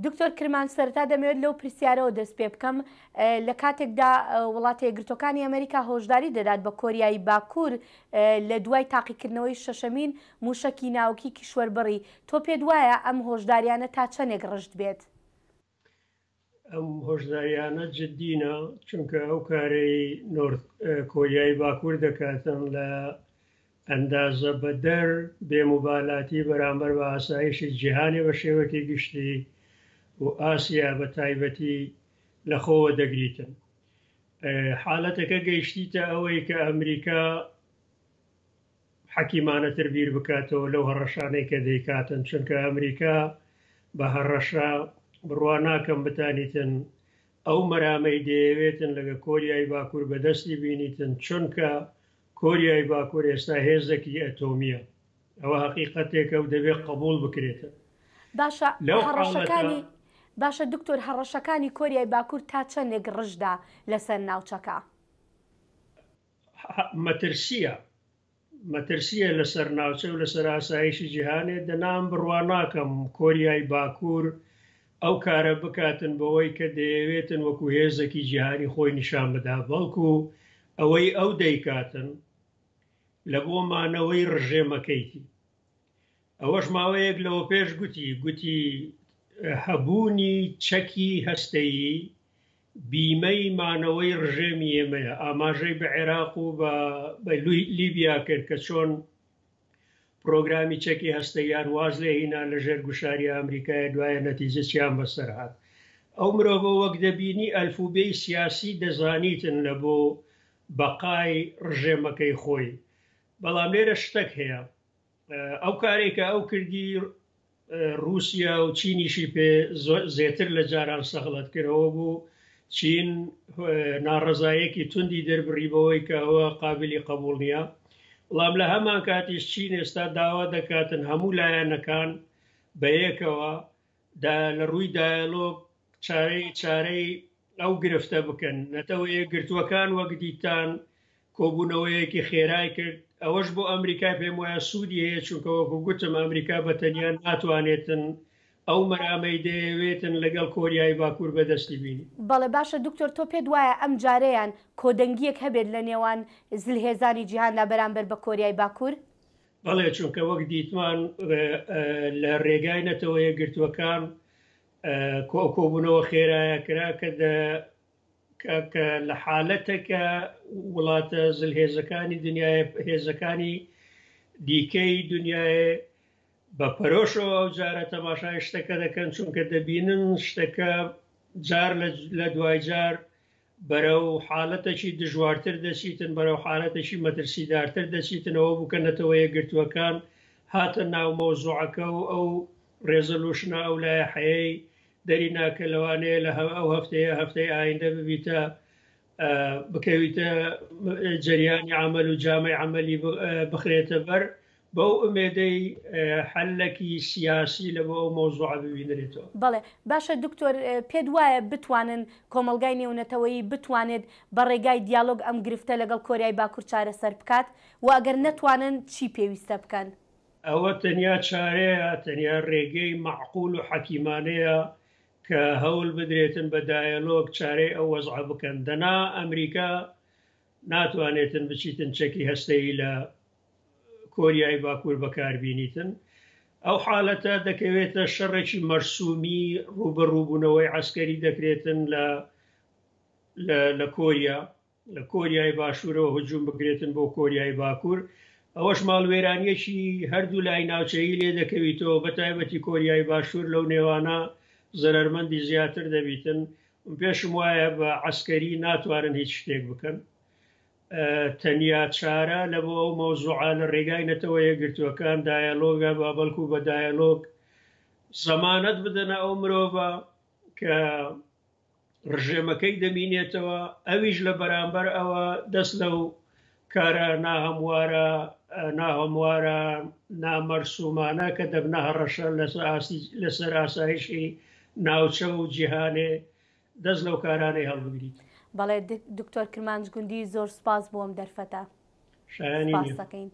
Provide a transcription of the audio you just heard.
دکتۆر کرمان سەرەتا دەمەوێت لەو پرسیارەوە دەست پێ بکەم لە کاتێکدا وڵاتە یەکگرتووەکانی ئەمریکا هۆشداری دەدات بە کۆریای باکوور لە دوای تاقیکردنەوەی شەشەمین موشکی ناوکی کیشوەربڕی تۆ پێت وایە ئەم هۆشداریانە تا چەندێک ڕشت بێت؟ ئەم هۆشداریانە جددینە چونکە ئەو کارەی کۆریای باکوور دەکاتن لە ئەندازە بەدەر بێموبالاتی بەرامبەر بە ئاسایشی جیهانی بە شێوەکی گشتی و ئاسیا بە تایبەتی لەخۆوە دەگریتن. حاڵەتەکە گەیشتیتە ئەوەی کە ئەمریکا حەکیمانەتر بیر بکاتەوە لەو هەڕەشانەی کە دەیکاتن، چونکە ئەمریکا بە هەڕەشە بڕوا ناکەم بتانیتن ئەو مەرامەی دەیەوێتن لەگە کۆریای باکوور بەدەستی بینیتن، چونکە کۆریای باکوور ئێستا هێزێکی ئەتۆمیە. ئەوە حەقیقەتێکە و دەبێت قبول بکرێتن. باشە دکتۆر، هەڕەشەکانی کۆریای باکوور تا چەندێک ڕژدا لەسەر ناوچەکە؟ مەترسیە لەسەر ناوچە و لەسەر ئاسایشی جیهانێ. دەنام بڕوا ناکەم کۆریای باکوور ئەو کارە بکاتن بەوەی کە دەیەوێتن وەکو هێزێکی جیهانی خۆی نیشان بدا، بەڵکو ئەوەی ئەو دەیکاتن لە بۆ مانەوەی ڕژێمەکەیتی. ئەوەش ماوەیەک لەوە پێش گوتی هەبوونی چەکی هەستەیی بیمەی مانەوەی ڕژێمی ئێمەیە. ئاماژەی بە عێراق و بە لیبیا کرد کە چۆن پرۆگرامی چەکی هەستەیان واز لێ هینا لە ژێر گوشاری ئەمریکای دوایە نەتیجە چیان بەسەر هات. ئەو مرۆڤە وەک دەبینی ئەلفوبەی سیاسی دەزانیتن لە بۆ بەقای ڕژێمەکەی خۆی. بەڵام لێرە شتێک هەیە، ئەو کارێکە ئەو کردی رووسیا و چینیشی پێ زێتر لە جاران سەغڵەت کردەوە بوو. چین ناڕەزایەکی توندی دەربڕیبەوەی کە ئەوە قابلی قبول نییە. بەڵام لە هەمان کاتیش چین ئێستا داوا دەکاتن هەموو لایەنەکان بە یەکەوە لە ڕووی دایالۆگ چارەی ئەو گرفتە بکەن. نەتەوە یەکگرتووەکان وەک دیتان کۆبوونەوەیەکی خێرای کرد. ئەوەش بۆ ئەمریکا پێم وایە سوودی هەیە، چونکە وەکو گوتم ئەمریکا بەتەنیا ناتوانێتن ئەو مەرامەی دەیەوێتن لەگەڵ کۆریای باکوور بەدەستی بینی. بەڵێ باشە دکتۆر، تۆ پێت وایە ئەم جارەیان کۆدەنگیەک هەبێت لە نێوان زلهێزانی جیهاندا بەرامبەر بە کۆریای باکوور؟ بەڵێ، چونکە وەک دیتمان لە ڕێگای نەتەوە یەکگرتووەکان کۆبوونەوە خێرایە کرا کە لە حالەتێکە وڵاتە زلهێزەکانی دنیای هێزەکانی دیکەی دنیای بە پەرۆشەوە ئەو جارە تەماشای شتەکە دەکەن، چونکە دەبینن شتەکە جار لە دوای جار بەرەو حالەتێکی دژوارتر دەچیتن، بەرەو حالەتێکی مەترسیدارتر دەچیتن. ئەوە بکەنەتەوە یەکگرتووەکان هاتە ناو مۆزوعەکە و ئەو ڕێزەلوشنە ئەو لایە حەیەی دەری ناکە لەوانەیە لە ئەو هەفتەی ئایندە ببیتە بکەویتە جریانی عمل و جامەی عملی بخرێتە بەر، بەو ئومێدەی حەلەکی سیاسی لە بۆ ئەو مۆزوعە ببینرێتەوە. بەڵێ باشە دکتۆر، پێت وایە بتوانن کۆمەلگای نێونەتەوەی بتوانێت بە ڕێگای دیالۆگ ئەم گرفتە لەگەڵ کۆریای باکوور چارەسەر بکات و ئەگەر نەتوانن چی پێویستە بکەن؟ ئەوە تەنیا چارەیە، تەنیا ڕێگەی معقول و حەکیمانەیە کە هەوڵ بدرێتن بە دایالۆگ چارەی ئەو وەزع بکەن. دەنا ئەمریکا ناتوانێتن بچیتن چەکی هەستەیی لە کۆریای باکوور بەکاربینیتن. ئەو حالەتە دەکەوێتە شەڕێکی مەرسومی ڕوبەڕووبوونەوەی عەسکەری دەکرێتن لە کۆریای باشوورەوە هجووم بکرێتن بۆ کۆریای باکوور. ئەوەش ماڵوێرانیەکی هەردوو لای ناوچەیی لێ دەکەویتەوە، بەتایبەتی کۆریای باشوور لەو نێوانە زەرەرمەندی زیاتر دەبیتن. پێشم وایە بە عەسکەری ناتوانن هیچ شتێک بکەن. تەنیا چارە لە بۆ ئەو مۆزوعە لە ڕێگای نەتەوە یەکگرتووەکان دایالۆگە، با بەڵکو بە دایالۆگ زەمانەت بدەنە ئەو مرۆڤە کە ڕژێمەکەی دەبینێتەوە، ئەویش لە بەرامبەر ئەوە دەست لەو کارە ناهەموارە نامەرسومانە کە دەبنە هەڕەشە لەسەر ئاسایشی ناوچە و جیهانێ دەست لەو کارانەی هەڵبگریت. بەڵێ دکتۆر کرمانجگوندی، زۆر سپاس بۆم دەرفەتە. شایانی سپاس دەکەین.